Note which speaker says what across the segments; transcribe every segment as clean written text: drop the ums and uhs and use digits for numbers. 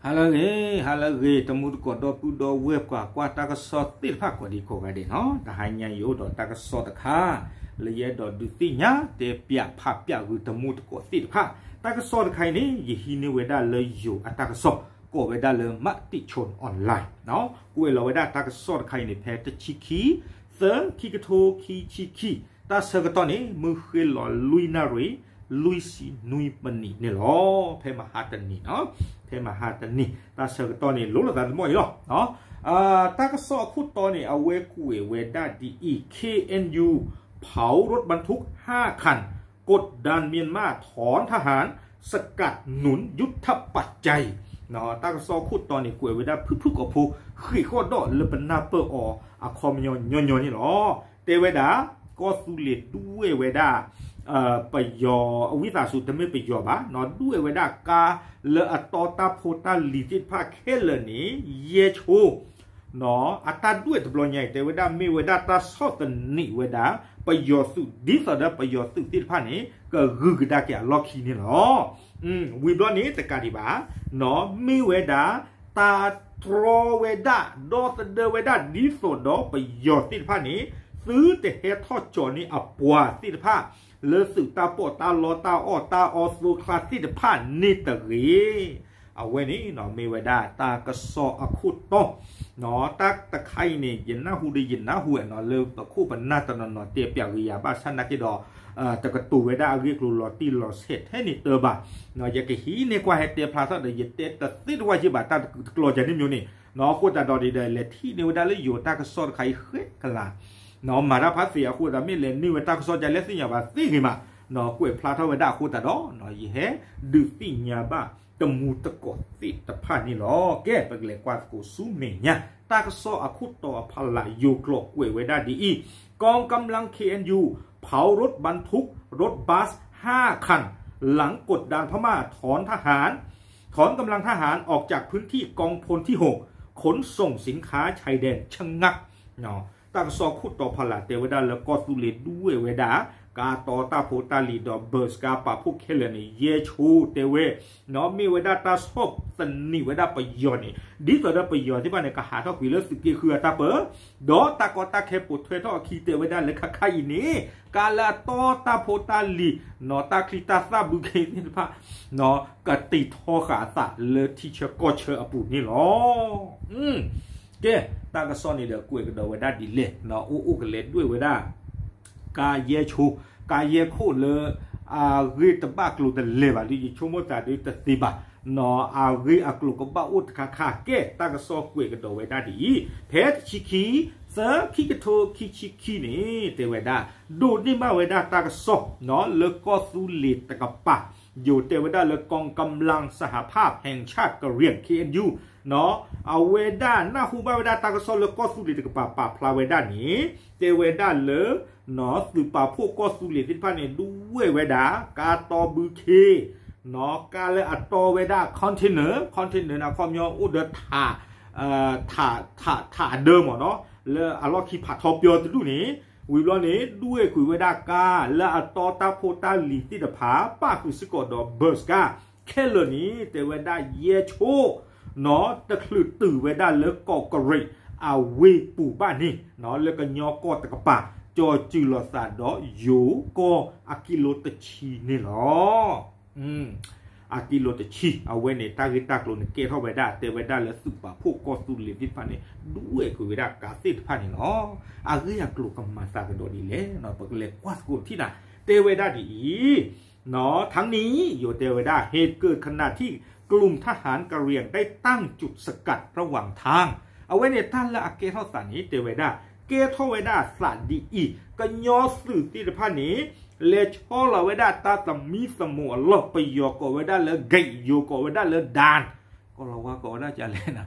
Speaker 1: ฮัลโหลตมุดกอดปูดอเว็บกว่าตากสอดติดภาคกว่าดีโคกันเดเนาะแต่หายยังอยู่ดอตากสอดตะค่าเลยดอดูติญาเตเปียภาพเปียคือตมุดกอดติดภาคตากสอดใครนี่ยี่หินเวดาเลยอยู่ตากสอดก็เวดาเลยมติชนออนไลน์เนาะกูเวลาเวดาตากสอดใครนี่แพ้ตะชิคีเซิร์คีกระโทคีชิคีตาเซอร์กตอนนี้มือเขลอลุยนารีลุยซีนุยปนีเนี่ยหรอเพมาหาตันนี่เนาะเพมาหาตันนี่ตาเสกตอนนี้รู้แล้วกันมั่วอีหรอเนาะตากสอคุดตอนนี้เอาเวกุเวด้าดีอี KNU เผารถบรรทุก5คันกดดันเมียนมาถอนทหารสกัดหนุนยุทธปัจจัยเนาะตากสอคุดตอนนี้กุเวด้าพึ่กับผู้ขี้ข้อดอเลปนาเปอร์อะคอมยอนนี่หรอเตเวด้าก็สุเลดด้วยเวด้าไปยอวิสาสุดไม่ไปยอบ้านอด้วยเวดากาเลอตอตาโพตาลิจิตภาเคเลนี้เยชูเนาะอัตราด้วยตบลอยใหญ่แต่เวดามีเวดาตาสอดนี่เวดาไปยอสุดิสอดไปยอสุติภานี้ก็รึกดาแก่ล็อกคีนี่เนาะวิบลอนี้แต่การดีบ้าเนาะมีเวดาตาทรเวดาดอสเดเวดาดิสอดไปยอติภานี้ซื้อแต่เฮทอดจอนี้อับปัวติภาเลสึตาโปตาลอตาออตาออสูคลาสิตผ่านนิตรีเอาไว้นี้เนาะมีไว้ได้ตากระสออคุตโตเนาะตักตะไคร่เนี่ยยินหน้าหูได้ยินหน้าหูเนาะเลิกตะคู่ปันหน้าตอนเนาะเตียเปียกยาบ้าชันนักกิดอตะกระตูไว้ได้เรียกลูลอตีลอเสร็จให้นิเตอร์บ่าเนาะอยากจะหีเนี่ยกว่าให้เตียพลาสได้ยินเตะแต่ติดว่าจีบตากลัวจะนิ่มอยู่นี่เนาะคู่ตาดอดีเลยเลยที่เนี่ยได้เลยอยู่ตากระสอไข่เฮ็ดกันละเนาะมาราพัสเสียคู่ตาไม่เลยนี่เวตากระสอจะเล็กสิ่งอย่างว่าสิ่งที่มาเนาะกุยพลาทวดาคูตาดอเนาะยี่เฮดูสิญาบ้าตมูตะกอสิตะพานี่หรอแกไปเลยกว่ากูซูเมียตากซออคุตโตอพลายยูโกลกุยเวดาดีอีกองกำลัง KNU เผารถบรรทุกรถบัส5คันหลังกดดันพม่าถอนกำลังทหารออกจากพื้นที่กองพลที่6ขนส่งสินค้าชายแดนชะงักเนาะตากซอคุตโตพลาเตวดาแล้วก็สุเลด้วยเวดากาตอตาโพตาลีดอเบิร์สกาปาพุเคเลนี่เยชูเตเวเนาะมีเวดาตาชอบสนิเวดาประโยชน์นี่ดิตัวดาประโยชน์ที่บ้านในกหาทอกุยเลสกีคือตาเปอดอตากอตาเคปุเททอคีเตเวดาเลขาคายนี่กาลาตอตาโพตาลีเนาะตาคลิตาซาบุเคนี่พะเนาะกติทอขาสะเลทิเชก็เชออปุนี่หรอเกตากระซอนนี่เดกุยกระโดเวดาดิเลเนาะอู้กันเลด้วยเวดากาเยชูกาเยโคเลรีตบ้ากลูตเลบาลีชั่วโมงแต่ดิตติบะเนาะรีอักลูก็บ้าอุดคาเกตากระซอกวยกระโดเวดาดีเพชชิคีเซอร์คิกโทคิชิคีนี่เตเวดาดูนี่มาเวดาตากระซอกเนาะเลก็สูลิตตะกปะอยู่เตเวดาเลกองกำลังสหภาพแห่งชาติกะเหรี่ยง KNU เนาะเอาเวดาหน้าฮูบาเวดาตากระซอกเลก็สูลิตตะกปะปะพลาเวดานี้เตเวดาเลเนาะสืบป่าพวกก็สุริสินพันเนี่ยด้วยเวดากาตอบือเคเนาะกาเลอัตโตเวดาคอนเทนเนอร์นะความยาวอุดถาเดิมเนาะแล้วอลอคีผัดทอปยอดูนี่วิบลอนี้ด้วยคุยเวดากาและอัตโตตาโพตาลิติดผาป้าคือสกอดอเบิร์สกาแค่เลนี้แต่เวดาเยโชเนาะตะคลือตื่อเวดาเลิกก่อกระเรเอาเวปู่บ้านนี่เนาะแล้วก็ยอกอตะกะปะจอจิโลซาดออยู่ก็อากิโลตชีนี่หรออากิโลตชีเอาไว้ในตากิตากโลนเกทเอาไว้ได้เตไว้ได้แล้วสุปะพวกก็สุลิติพันนี่ด้วยคือเวลากาซิตพันนี่หรออาเรียกลูกกมาซากระโดดีเลยเนาะปกเลยกว่าสกุลที่น่ะเตไว้ได้ดีเนาะทั้งนี้อยู่เตไว้ได้เหตุเกิดขณะที่กลุ่มทหารกะเหรี่ยงได้ตั้งจุดสกัดระหว่างทางเอาไว้ในท่านละอาเกทอสานี้เตไว้ได้เกทเวดาสาดีอีก็ยอสื่อติดพันนี้เลชอลเวดาตาตมีสมัวลบไปยอกเวดาเลไกยอกเวดาเลดานก็เราว่าก็น่าจะเล่นนะ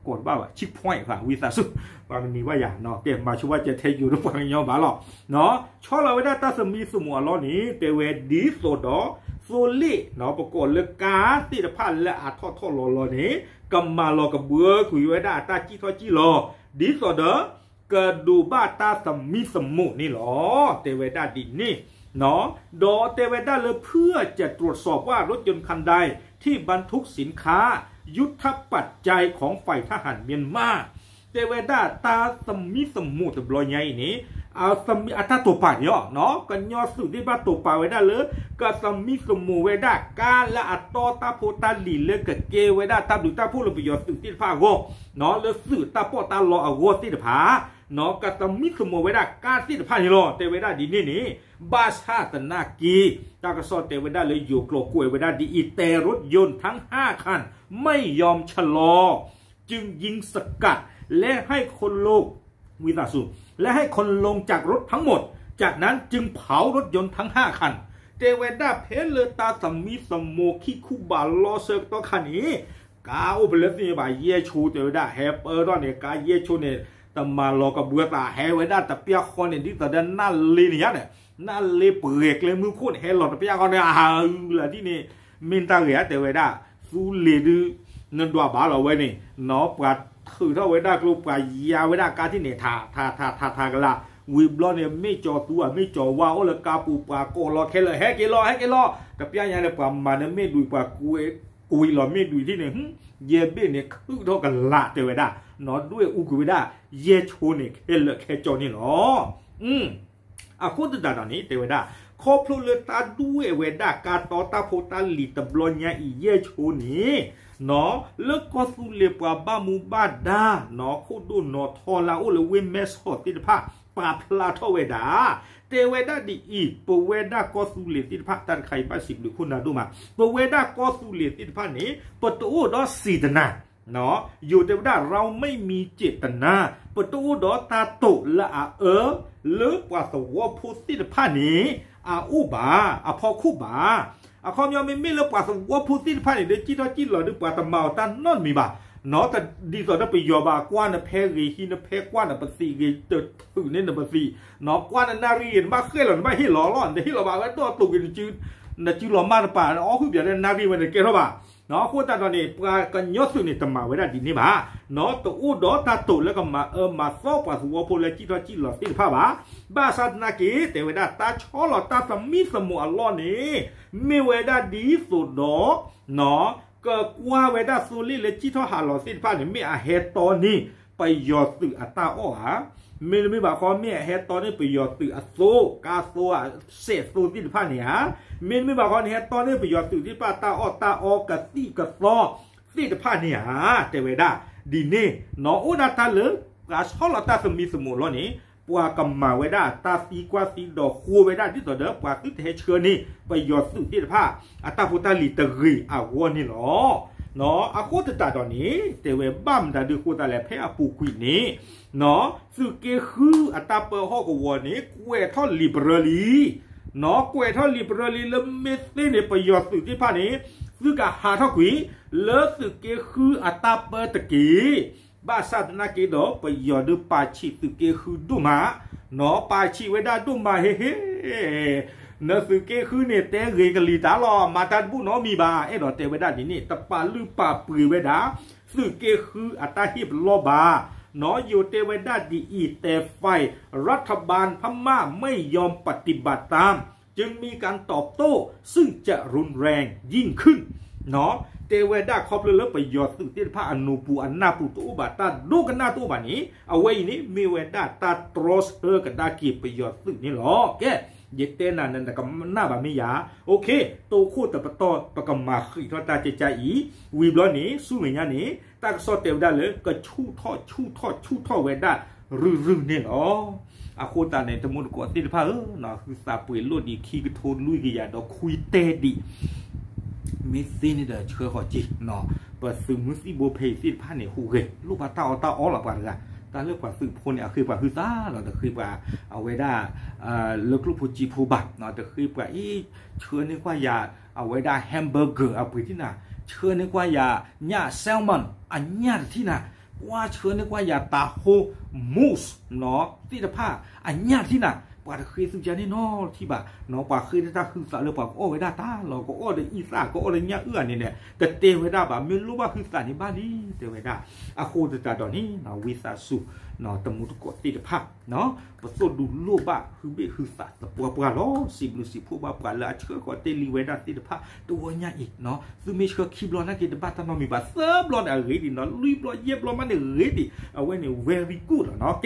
Speaker 1: กดบ้าว่ะชิปพอยต์ค่ะวิสาสุบางนี้ว่าอย่างเนาะเกมมาชัวจะเทอยู่ทุกฝั่งยอมบ้าหรอกเนาะชอลเวดาตาตมีสมัวล้อนี้เตเวดีโซดอโซลี่เนาะประกอบเลกาติดพันและอาทอลอนี้กำมาลอกับเบื่อคุยเวดาตาจีทอจีลอดิสอเดอร์กระดูบ้าตาสมีสมุนี่หรอเตเวดาดินนี่เนาะดอเตเวดาเลยเพื่อจะตรวจสอบว่ารถยนต์คันใดที่บรรทุกสินค้า ยุทธปัจจัยของฝ่ายทหารเมียนมาเตเวดาตาสมิสมุตบลอยใหญ่นี้เอาสมิอัตตัวป่าเนาะเนาะกันยอสุดที่บ้าตัวป่าไว้ได้เลยก็สมิสมุไว้ได้การละอัตโตตาโพตาลีเลยก็เกไว้ได้ตาดูตาพูดเราไปยอสุดที่ฟ้าโกเนาะแล้วสื่อตาปอตาลอเอาโกที่ผาเนาะก็สมิสมุไว้ได้การที่ผานี่รอเตเวดาดีนี่บาชาตนากีตากระสอเตเวดาเลยอยู่กลัวกล้วยไว้ได้ดีอีแต่รถยนต์ทั้ง5คันไม่ยอมชะลอจึงยิงสกัดและให้คนโลกวินาสุและให้คนลงจากรถทั้งหมดจากนั้นจึงเผารถยนต์ทั้ง5คันเตเวดาเพลเลตาสมิสโมคิคูบาลอเซกตัวคันนี้กาอุเบลนี่บ่าเยชูเตเวดาแฮปเปอร์ตอนเนี่ยกาเยชูเนี่ยตมาลอกระเบือตาแฮเวดาตะเปียคอนเนี่ยที่ตะดันน่าลีเนี่ยน่าเลเปลือกเลยมือโคตรแฮหลอดตะเปียคอนเนี่ยละที่นี่มินตาเหรียเตเวดาสูเลดืนันดัวบาเราไว้นี่เนาะปัดคือถ้าไว้ได้กลุ่มกับยาไว้ได้การที่เนี่ยทากันละวิบล้อเนี่ยไม่จอตัวไม่จอว่าโอละกาปูปาโกรอแค่เลยแฮกลอแต่เปียยังเนี่ยประมาณนั้นไม่ดูปากุยหล่อไม่ดูที่เนี่ยเย่เบ้เนี่ยคือเท่ากันละเตไว้ได้เนาะด้วยอุกุไว้ได้เย่โชเนี่ยแค่เลยแค่จอนี่เนาะคนต่างๆนี้เตไว้ได้คอพลุเลตาด้วยเวด้าการต่อตาโพตาลีตบลอนยาอีเย่โชนี้เนาะแล้วก็สุเลปว่าบ้ามูบ้าดาเนาะโคดูเนาะทอลาโอเลเวเมสฮอติดผ้าปาพลาทเวดาเตเวดาดีอีปเวดาก็สุเลติดผ้าตันไข่ป้าสิบหรือคุณนาดูมาปเวดาก็สุเลติดผ้านี้ประตูดอสีตนาเนาะอยู่เตเวดาเราไม่มีเจตนาประตูดอตาโตละหรือกว่าสวอพุติดผ้านี้อุบาพอคู่บาคอมยอมไม่เลิกกว่าว่าพูดที่ผ่านเดี๋ยวจี้หล่อดึกกว่าตะเมาตันนั่นมีบ่าเนาะแต่ดีสุดถ้าไปยอบากว่าน่ะแพ้รีฮีน่ะแพ้กว่าน่ะปัสสีรีเติร์ดถึงเนี่ยน่ะปัสสีเนาะกว่าน่ะนารีเห็นบ้าเคยหล่อนไม่ให้หล่อร้อนแต่ให้หล่อบ่าว่าตัวตุกินจืดน่ะจืดหล่อมากน่ะป่าอ๋อคือเดี๋ยวนารีมันจะเกล้าบ่าเนาะคู่ตาตอนนี้ปลากันยอดสุดนี่ตะเมาไว้ได้ดีนี่บ่าเนาะตัวอู้ดอตาตุแล้วก็มาซ้อปว่าหัวพูดแล้วจี้หล่อที่ผ้าบ่าบ้าสัตนากีแต่เวลาตาช้อหล่อตาสมิสมุอัลลอฮ์นี่มีเวลาดีสุดดอกเนาะก็กว่าเวลาสุริเลจิทอหาหล่อสิ้นผ้าเนี่ยมีอาเหตุตอนนี้ไปยอดสื่ออัตตาอ้อหาไม่บอกเขามีอาเหตุตอนนี้ไปยอดสื่ออัโซกาโซเศษสูสิ้นผ้าเนี่ยไม่บอกเขาเหตุตอนนี้ไปยอดสื่อที่ป้าตาอ้อกะตี้กะซอสิ้นผ้าเนี่ยแต่เวลาดีนี่เนาะอุณาตาเลยกาช้อหล่อตาสมิสมุล้อนี้ปัวกำมาไว้ได้ตาสีกว่าสีดอกคูไว้ได้ที่ต่อเด้อปัวคือเทเชือนี่ไปยอดสุดที่ผ้าอัตาพุตาลีตะรีวัวนี่หรอเนาะโคตรตาตอนนี้แต่เวบัมตาดูโคตรแหล่แพ้ปูกุยนี้เนาะสุเกคืออัตาเปอร์ฮอกวัวนี้กวยท่อนลิเบรลีเนาะกวยท่อนลิเบรลีแล้วเมสซี่เนี่ยไปยอดสุดที่ผ้านี้สุกะหาท่อกุยเลิกสุเกคืออัตาเปอร์ตะกี้บ้าสัตนาเกดอไปยอดดูปาชิตุเกคือดูมาเนาะปาชิไว้ได้ดูมาเฮ้เนื้อสุเกคือเนี่ยเตะเรกลีตาลอมาตัดบุเนาะมีบาดอเตไว้ได้นี่ตะปาลือปาปือไว้ได้สุเกคืออัตาฮิบลอบาเนาะอยู่เตไว้ได้ดีอีแต่ไฟรัฐบาลพม่าไม่ยอมปฏิบัติตามจึงมีการตอบโต้ซึ่งจะรุนแรงยิ่งขึ้นเนาะเตเวดาครอบเลยไปยอดสื่อที่พระอนุปูอันนาปูตัวบาตาดูกันหน้าตัวบานี้เอาไว้นี้มีเวดาตาตรอสกันดากีไปยอดสื่อนี่หรอแกเยเตนันนั่นแต่ก็หน้าบาไม่ยาโอเคตัวคู่แต่ปะตอปะกมาขีทอตาเจใจอีวีบล้อนี้สู้เหมือนกันนี้ตาซอเตวดาเลยก็ชู่ทอเวดารื้อเนี่ยหรอโคตาในตะมุนกอดที่พระเนาะคือซาปุยลุดีขี้กระโทนลุยกิยาดอกคุยเตดิมิสซี่นี่เด้อเชื่อขอจีเนาะเปิดซึมุสิโบเพสิผ้าเนี่ยหูเกลูกปลาตาอ๋อหลับปลาละตาเลือกปลาซึพนเนี่ยคือปลาคือตาเราแต่คือปลาเอาไว้ได้เลือกลูกผู้จีผู้บัตเนาะแต่คือปลาเชื่อนึกว่ายาเอาไว้ได้แฮมเบอร์เกอร์เอาไปที่น่ะเชื่อนึกว่ายาหญ้าแซลมอนอันหญ้าที่น่ะว่าเชื่อนึกว่ายาตาโฮมูสเนาะที่จะผ้าอันหญ้าที่น่ะปลาคือสุจานี่นอที่บ่าเนาะปลาคือถ้าคือสารเรื่องปลาโอ้ไว้ได้ตาเราก็โอ้ได้อีสานก็โอ้ได้เงี้ยเอื้อนี่เนี่ยแต่เตไว้ได้บ่าไม่รู้ว่าคือสารในบ้านนี้เตไว้ได้โคตรตาตอนนี้เนาะวิสาสุ เนาะตะมูตะกอติดภาพเนาะปะโซดูโลบะคือเบคือสัตว์ปัวปลาล้อสิบลุสิผู้บาปลาละเชื่อก็เตลีเวดาติดภาพตัวเนี้ยอีกเนาะซึ่งไม่เชื่อคลิปล้อนักกิจบ้านตะนอมีบาเซิร์ฟล้ออะไรดิเนาะลุยล้อเย็บล้อมันเนี่ยดิเอาไว้เนี่ย very good เนาะแก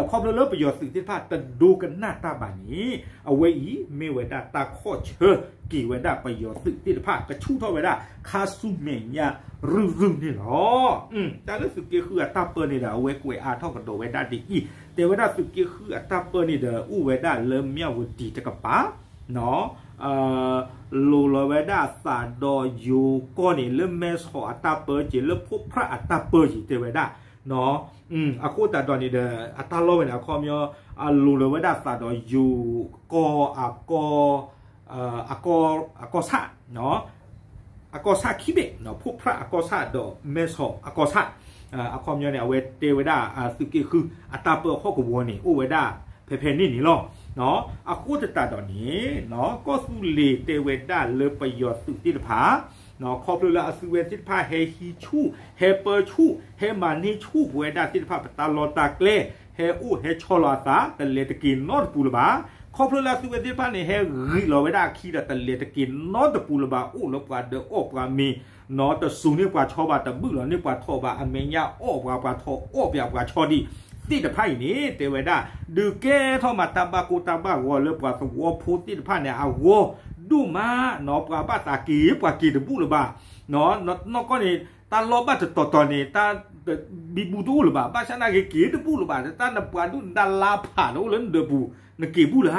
Speaker 1: ขอบเลิศประโยชน์สิ่งที่ภาพแต่ดูกันหน้าตาแบบนี้เอาไว้อีไม่เวดาตาข้อเชื่อกี่เวดาประโยชน์สิ่งที่ภาพกระชู้เท่าเวดาคาซุเมญญารึนี่หรอแต่รู้สึกกี่คือตาเปิลนี่แหละเอาไว้กวยอาเท่ากับโดเวดาดีอีแต่เวดาสึกกี่คือตาเปิลนี่เด้ออู้เวดาเริ่มเมียวดีจะกับป้าเนาะโลเวดาสาดอยู่ก้อนนี่เริ่มแม่สอตาเปิลจีเริ่มพบพระตาเปิลจีเตเวดาเนาะอากูแต่ตอนนี้เด้อตาโลเวนะคอมยอโลเวดาสาดอยู่กอซาเนาะอากอซาคิเบเนาะพวกพระอากอซาดอกเมสออากอซาอาคอมยอเนี่ยเวเตเวดาสึกคืออัตาเปิลข้อกบวนนี่อุเวดาเพนี่นี่หรอเนาะอากูจะตัดตอนนี้เนาะก็สุเลเตเวดาเลยประโยชน์สุติภาเนาะขอบเลยละสุเวติภาเฮฮีชูเฮเปอร์ชูเฮมานีชูเวดาติภาตาลอตาเกลเฮอูเฮชอลาตาตะเลตกินนอดปูลบาขอบเลยละสุเวติภาเนี่ยเฮริลอเวดาคีดตะเลตกินนอดปูลบาอูลบาเดออกบามีเนาะแต่สูงนี่กว่าชอบาแต่บื้อหรอนี่กว่าทอบาอเมญาออกกว่าทอออกกว่าชอดีติดไพ่นี้เตเวดาดูแก่ทอมาตาบากูตาบาวอเลือกว่าสวอพูติดไพ่เนี่ยเอาวอดูมาเนาะกว่าบ้าตากีกว่ากีตบุหรือบ้าเนาะนอกก็นี่ตาลอบ้าจะต่อนี่ตาบิบูดูหรือบ้าบ้าชนะกีตบุหรือบ้าตาหนับกว่าดูดาลาผ่านโอ้เล่นเดบูนกีบุหรือ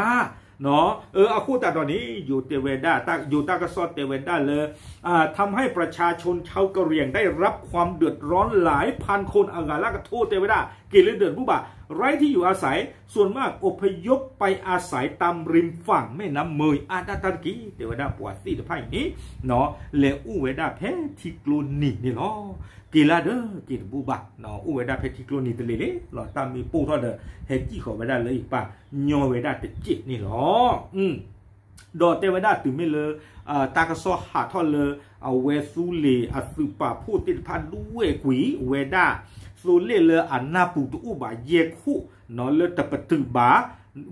Speaker 1: เนาะอาคูตาตอนนี้อยู่เตเวดาอยู่ตากระซอเตเวดาเลยทำให้ประชาชนชาวกะเหรี่ยงได้รับความเดือดร้อนหลายพันคนอากาละกะโทเตเวดาเกลือเดือดผู้บ่าไร้ที่อยู่อาศัยส่วนมากอพยพไปอาศัยตามริมฝั่งแม่น้ำเมยอาตาตันกีเตเวดาปวดซีตะไพ่นี้เนาะเลอูเวดาเพทิโกลนีนี่เนาะกีฬาเด้อกีฬาบูบะเนาะอูเวดาเพทิโกลนีตะเลยหล่อตามมีปูทอดเด้อเฮจี้ขอเวดาเลยอีกป่ะยอเวดาตะจินี่หรอดอเตเวดาตื่นไม่เลยตากระซอหาทอดเลยเอาเวซูเลอสุปาพูดติดพันด้วยกุยเวดาสูเลเลยอันนาปูตุอุบาเยคุนอนเลยตะปะตือบา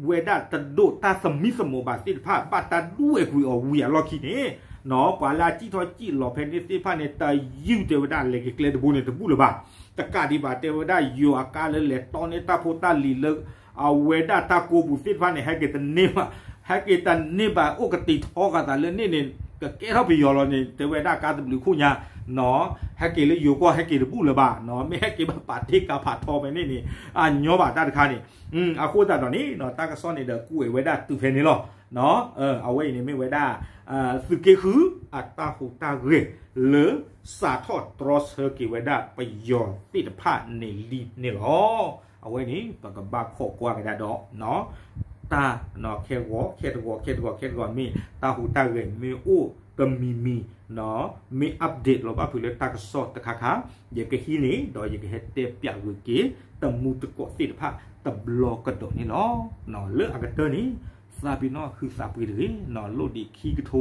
Speaker 1: เวดาตะโดตาสมิสมบาติดผ้าบาตาด้วยกุยอเวียรอคีเน่เนาะปาลาจิทอจิหล่อเพนนิสิผ้าเนี่ยตายิ้วเทวดาเล็กเกลดบุญเนี่ยตะบุหรือบ้าตะกาดีบาเทวดาอยู่อาการเลยตอนนี้ตาโพตาลีเลิกเอาเวดาตาโกบุสิผ้าเนี่ยให้เกตันเนมาให้เกตันเนบาโอกติทอกาตาเลยนี่ก็แกเท่าไปยอรอเนี่ยเทวดาการตะบุคู่เนี่ยเนาะให้เกเลยอยู่ก็ให้เกลบุหรือบ้าเนาะไม่ให้เกแบบปาทิกาผาทอไปนี่ย้อบาตาตะคานี่อาคูตาตอนนี้เนาะตากระซ้อนเนี่ยเด็กกู้เวดาตุเพนี่หรอเนาะเอาไว้เนี่ยไม่เวดาสึกเกคืออัตตาหูตาเรหรือสาทอดตรอสเฮกิเวดาไปยอนติดผ้าในลีนี่หรอเอาไว้นี้ปากกับบาขอกว่ากันได้ดอกเนาะตาเนาะเควอมีตาหูตาเรมีอู้ก็มีเนาะมีอัปเดตเราบ้าผู้เล่นตากระสอดตะขาอย่างqueที่นี้ดอยอย่างqueเฮเตปยาวิกิตะมูตะกอติดผ้าตะบลอกระโดดนี่เนาะเลือกอากาศนี้ซาบินอคือซาบิเลยนอนโลดีคีกโท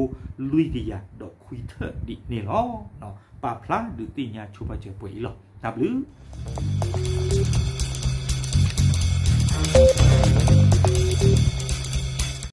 Speaker 1: ลุยดียาดอกคุยเถอะดินี่เนาะปาพลาดูตีญาชูปาเจอป่วยหรอนับหรือ